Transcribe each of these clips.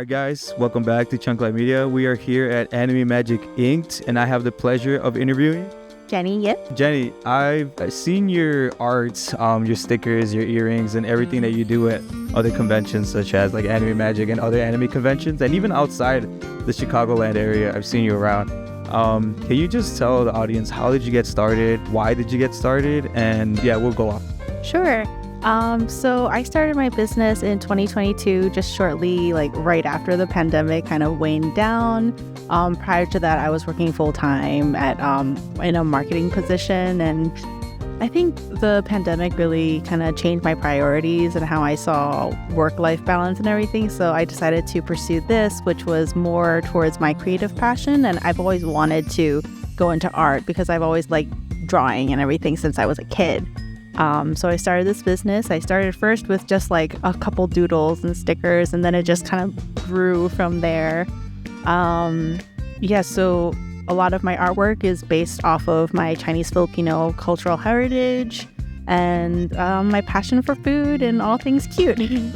Alright guys, welcome back to Chunklight Media. We are here at Anime Magic Inked, and I have the pleasure of interviewing Jenny. Yep. Jenny. I've seen your arts, your stickers, your earrings, and everything that you do at other conventions such as like Anime Magic and other anime conventions, and even outside the Chicagoland area. I've seen you around. Can you just tell the audience, how did you get started? Why did you get started? And yeah, we'll go on. Sure. So I started my business in 2022, just shortly, like right after the pandemic kind of waned down. Prior to that, I was working full time at in a marketing position, and I think the pandemic really kind of changed my priorities and how I saw work-life balance and everything. So I decided to pursue this, which was more towards my creative passion, and I've always wanted to go into art because I've always liked drawing and everything since I was a kid. So I started this business. I started first with just like a couple doodles and stickers, and then it just kind of grew from there. So a lot of my artwork is based off of my Chinese Filipino cultural heritage and my passion for food and all things cute. You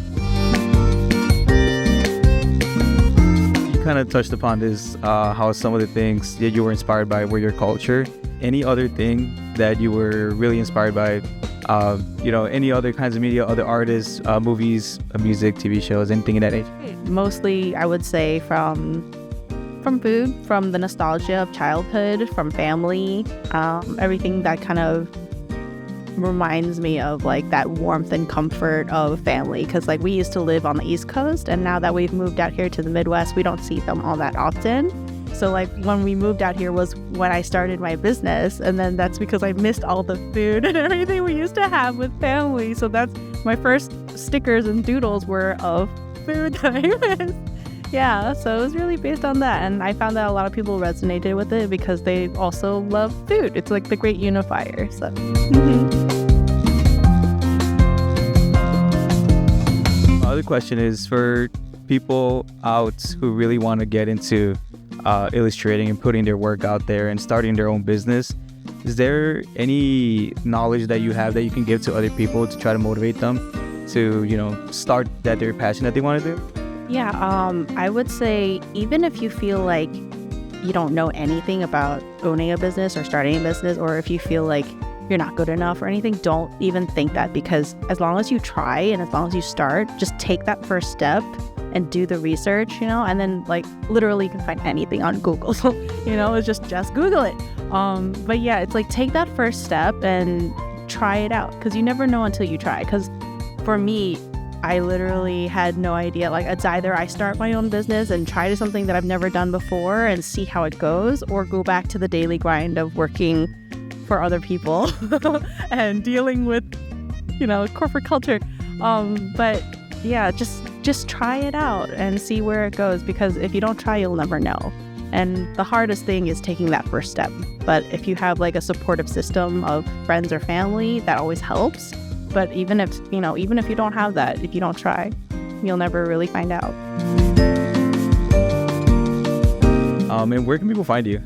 kind of touched upon this, how some of the things that you were inspired by were your culture. Any other thing that you were really inspired by? Any other kinds of media, other artists, movies, music, TV shows, anything in that age? Mostly, I would say from food, from the nostalgia of childhood, from family, everything that kind of reminds me of like that warmth and comfort of family. Because like we used to live on the East Coast, and now that we've moved out here to the Midwest, we don't see them all that often. So like when we moved out here was when I started my business, and then that's because I missed all the food and everything we used to have with family. So that's my first stickers and doodles were of food that I missed. Yeah, so it was really based on that, and I found that a lot of people resonated with it because they also love food. It's like the great unifier. So. My other question is for people out who really want to get into illustrating and putting their work out there and starting their own business. Is there any knowledge that you have that you can give to other people to try to motivate them to, start their passion that they want to do? Yeah, I would say even if you feel like you don't know anything about owning a business or starting a business, or if you feel like you're not good enough or anything, don't even think that, because as long as you try and as long as you start, just take that first step and do the research, and then like literally you can find anything on Google. It's just Google it. But yeah, it's like take that first step and try it out, because you never know until you try. Because for me, I literally had no idea. Like it's either I start my own business and try to something that I've never done before and see how it goes, or go back to the daily grind of working for other people and dealing with, corporate culture. But yeah, just try it out and see where it goes, because if you don't try, you'll never know. And the hardest thing is taking that first step. But if you have like a supportive system of friends or family, that always helps. But even if you don't have that, if you don't try, you'll never really find out. And where can people find you?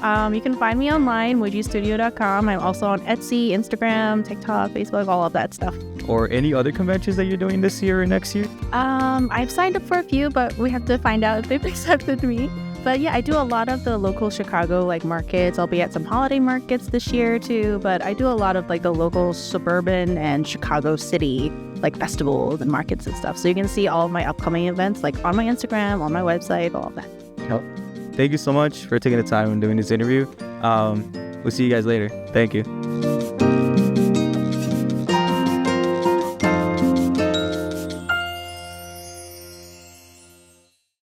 You can find me online, Muijistudio.com. I'm also on Etsy, Instagram, TikTok, Facebook, all of that stuff. Or any other conventions that you're doing this year or next year? I've signed up for a few, but we have to find out if they've accepted me. But yeah, I do a lot of the local Chicago like markets. I'll be at some holiday markets this year too, but I do a lot of like the local suburban and Chicago city like festivals and markets and stuff. So you can see all of my upcoming events like on my Instagram, on my website, all of that. Thank you so much for taking the time and doing this interview. We'll see you guys later. Thank you.